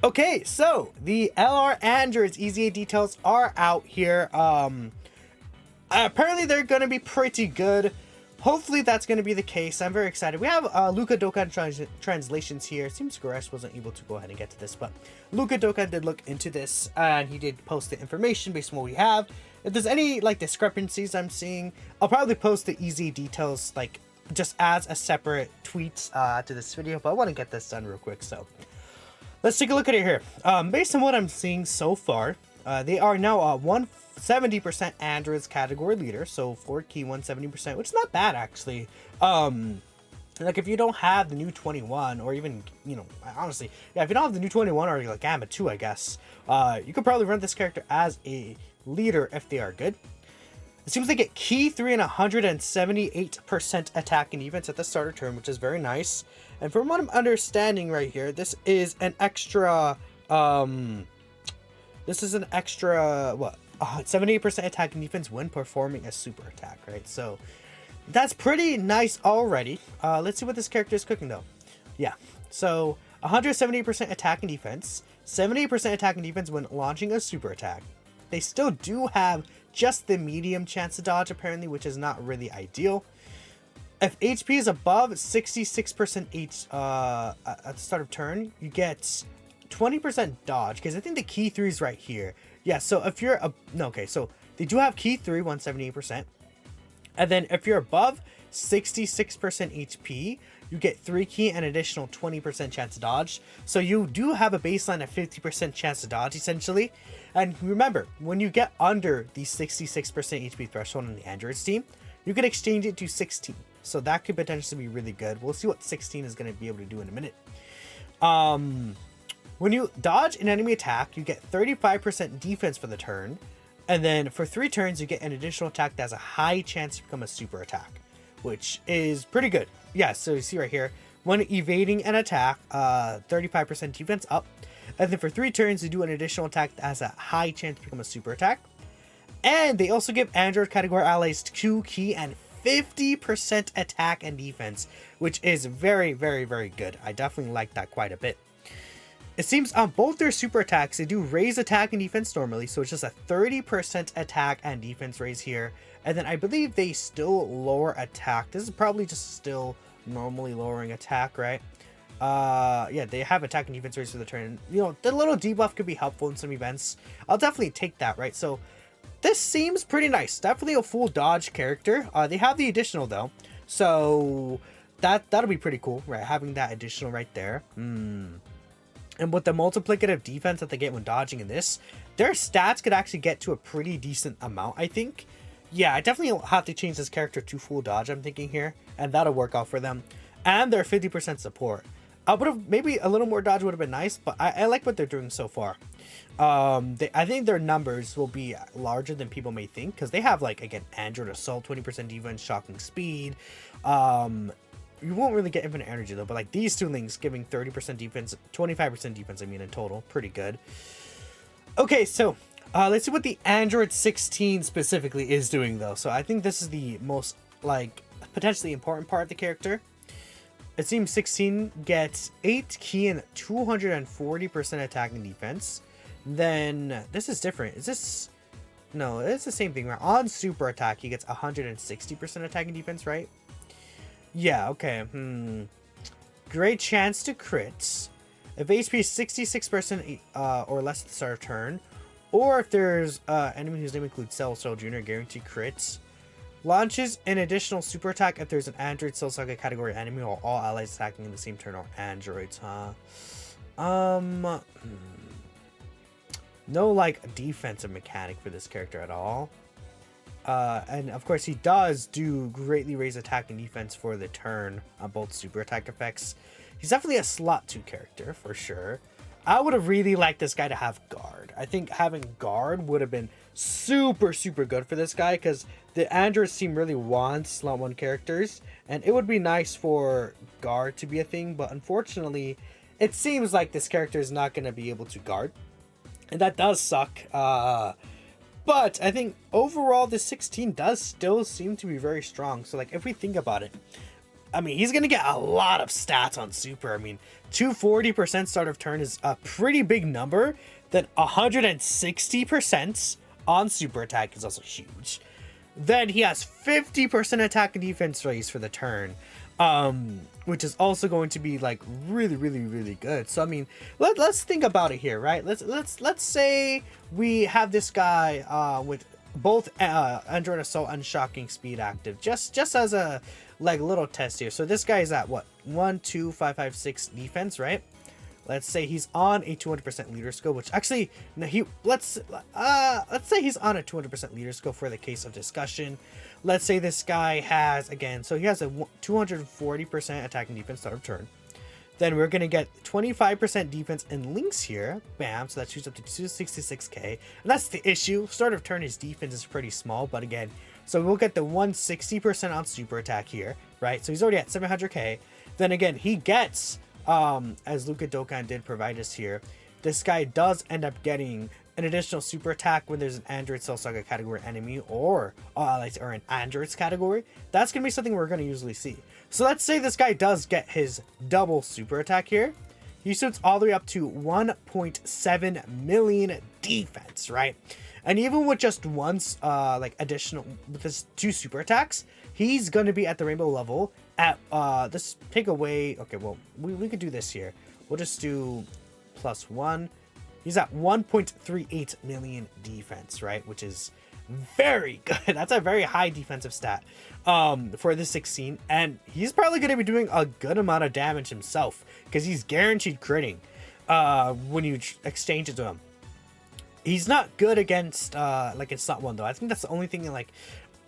Okay, so the LR Androids EZA details are out here. Apparently they're gonna be pretty good. Hopefully that's gonna be the case. I'm very excited. We have Luca Dokkan translations here. It seems Goresh wasn't able to go ahead and get to this, but Luca Dokkan did look into this and he did post the information based on what we have. If there's any like discrepancies I'm seeing, I'll probably post the EZA details like just as a separate tweet to this video, but I want to get this done real quick, so let's take a look at it here. Based on what I'm seeing so far, they are now 170% Androids category leader, so 4 key 170%, which is not bad actually. Like if you don't have the new 21, or even, you know, honestly, yeah, if you don't have the new 21 or like Gamma 2, I guess, you could probably run this character as a leader if they are good. It seems they get key 3 and 178% attack and defense at the starter turn, which is very nice. And from what I'm understanding right here, this is an extra, what? 78% attack and defense when performing a super attack, right? So that's pretty nice already. Let's see what this character is cooking though. Yeah, so 170% attack and defense, 78% attack and defense when launching a super attack. They still do have just the medium chance to dodge apparently, which is not really ideal. If HP is above 66% at the start of turn, you get 20% dodge, because I think the key 3 is right here. Yeah, so if you're so they do have key 3 178%, and then if you're above 66% HP, you get 3 key and additional 20% chance to dodge. So you do have a baseline of 50% chance to dodge essentially. And remember, when you get under the 66% HP threshold on the Androids team, you can exchange it to 16. So that could potentially be really good. We'll see what 16 is going to be able to do in a minute. When you dodge an enemy attack, you get 35% defense for the turn. And then for 3 turns, you get an additional attack that has a high chance to become a super attack, which is pretty good. Yeah, so you see right here, when evading an attack, 35% defense up. And then for 3 turns, you do an additional attack that has a high chance to become a super attack. And they also give Android category allies 2 key and 50% attack and defense, which is very, very, very good. I definitely like that quite a bit. It seems on both their super attacks, they do raise attack and defense normally, so it's just a 30% attack and defense raise here. And then I believe they still lower attack. This is probably just still normally lowering attack, right? Yeah, they have attack and defense raise for the turn. You know, the little debuff could be helpful in some events. I'll definitely take that, right? So this seems pretty nice. Definitely a full dodge character. They have the additional though, so that'll be pretty cool, right? Having that additional right there. And with the multiplicative defense that they get when dodging in this, their stats could actually get to a pretty decent amount, I think. Yeah, I definitely have to change this character to full dodge, I'm thinking here, and that'll work out for them. And their 50% support. I would have, maybe a little more dodge would have been nice, but I like what they're doing so far. I think their numbers will be larger than people may think, because they have, like, again, Android Assault, 20% defense, shocking speed. You won't really get infinite energy though, but like these 2 links giving 30% defense, 25% defense, I mean, in total. Pretty good. Okay, so let's see what the Android 16 specifically is doing though. So I think this is the most, like, potentially important part of the character. It seems 16 gets 8 key and 240% attack and defense. Then this is different. Is this... No, it's the same thing, right? On super attack, he gets 160% attack and defense, right? Yeah, okay. Great chance to crits. If HP is 66% or less at the start of turn, or if there's enemy whose name includes Cell Jr., guaranteed crits. Launches an additional super attack if there's an Android Cell Saga category enemy or all allies attacking in the same turn or androids, huh? No, like, defensive mechanic for this character at all. And of course he does do greatly raise attack and defense for the turn on both super attack effects. He's definitely a slot 2 character for sure. I would have really liked this guy to have guard. I think having guard would have been super, super good for this guy, because the Androids team really wants slot 1 characters, and it would be nice for guard to be a thing, but unfortunately it seems like this character is not going to be able to guard, and that does suck. But I think overall, the 16 does still seem to be very strong. So, like, if we think about it, I mean, he's going to get a lot of stats on super. I mean, 240% start of turn is a pretty big number. Then 160% on super attack is also huge. Then he has 50% attack and defense raise for the turn, which is also going to be like really, really, really good. So I mean, let's think about it here, right? Let's say we have this guy with both Android Assault and Shocking Speed active, just as a like little test here. So this guy is at what, 1, 2, 5, 5, 6 defense, right? Let's say he's on a 200% leader skill, which actually, no, let's say he's on a 200% leader skill for the case of discussion. Let's say this guy has, again, so he has a 240% attack and defense start of turn. Then we're going to get 25% defense and links here. Bam. So that shoots up to 266k. And that's the issue. Start of turn, his defense is pretty small. But again, so we'll get the 160% on super attack here, right? So he's already at 700k. Then again, he gets, as Luca Dokkan did provide us here, this guy does end up getting an additional super attack when there's an Android Cell Saga category enemy or an Android's category. That's going to be something we're going to usually see. So let's say this guy does get his double super attack here. He shoots all the way up to 1.7 million defense, right? And even with just once, additional, with his 2 super attacks, he's going to be at the rainbow level at, let's take away, okay, well, we could do this here. We'll just do +1. He's at 1.38 million defense, right? Which is very good. That's a very high defensive stat for the 16. And he's probably going to be doing a good amount of damage himself because he's guaranteed critting when you exchange it to him. He's not good against it's not one though. I think that's the only thing like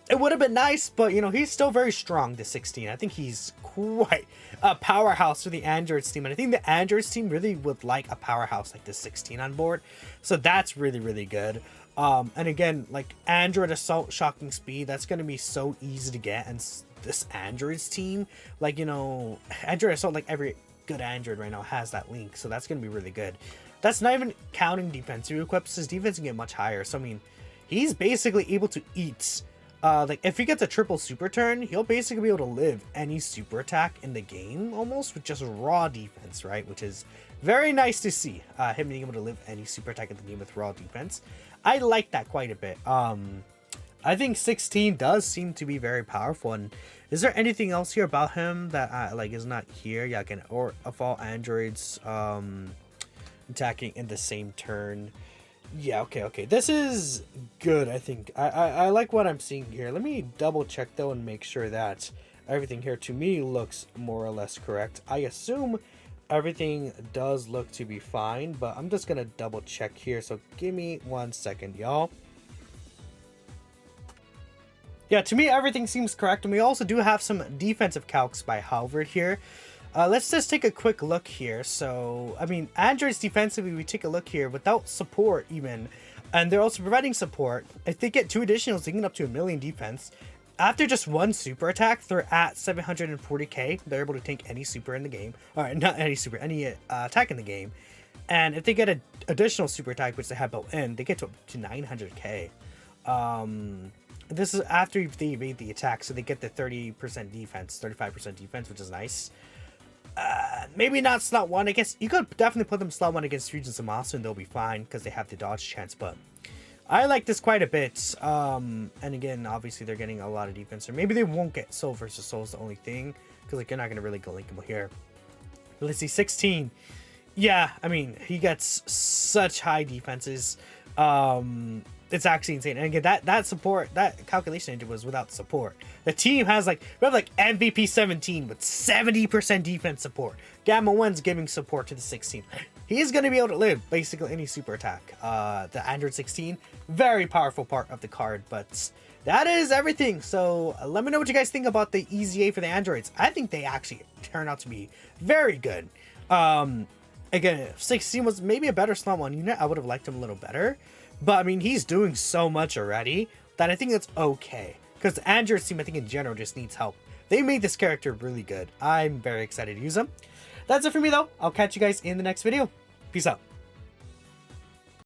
it would have been nice, but you know, he's still very strong, the 16. I think he's quite a powerhouse for the Androids team. And I think the Androids team really would like a powerhouse like the 16 on board. So that's really, really good. And again, like Android Assault Shocking Speed, that's going to be so easy to get. And this Androids team, like, you know, Android Assault, like every good Android right now has that link. So that's going to be really good. That's not even counting defense. He equips his defense and get much higher. So, I mean, he's basically able to eat. Like, if he gets a triple super turn, he'll basically be able to live any super attack in the game almost with just raw defense, right? Which is very nice to see, him being able to live any super attack in the game with raw defense. I like that quite a bit. I think 16 does seem to be very powerful. And is there anything else here about him that is not here? Yeah, again, or of all androids attacking in the same turn. Yeah, okay. This is good, I think. I like what I'm seeing here. Let me double check, though, and make sure that everything here, to me, looks more or less correct. I assume everything does look to be fine, but I'm just going to double check here. So give me 1 second, y'all. Yeah, to me, everything seems correct. And we also do have some defensive calcs by Halvard here. Let's just take a quick look here. So, I mean, Androids defensively, we take a look here without support even. And they're also providing support. If they get 2 additionals, they can get up to 1 million defense. After just 1 super attack, they're at 740k. They're able to tank any super in the game. Alright, not any super, any attack in the game. And if they get an additional super attack, which they have built in, they get to up to 900k. This is after they evade the attack, so they get the 30% defense, 35% defense, which is nice. Maybe not slot 1. I guess you could definitely put them slot 1 against Fusions and Monster and they'll be fine because they have the dodge chance, but I like this quite a bit. And again, obviously they're getting a lot of defense, or maybe they won't get soul versus soul is the only thing, because like you're not going to really go linkable here. But let's see, 16. Yeah, I mean, he gets such high defenses. It's actually insane. And again, that support, that calculation engine was without support. The team has we have MVP 17 with 70% defense support. Gamma 1's giving support to the 16. He's going to be able to live basically any super attack. The Android 16, very powerful part of the card, but that is everything. So let me know what you guys think about the EZA for the Androids. I think they actually turn out to be very good. Again, if 16 was maybe a better slot 1 unit, I would have liked him a little better. But, I mean, he's doing so much already that I think it's okay. Because the Android team, I think, in general, just needs help. They made this character really good. I'm very excited to use him. That's it for me, though. I'll catch you guys in the next video. Peace out.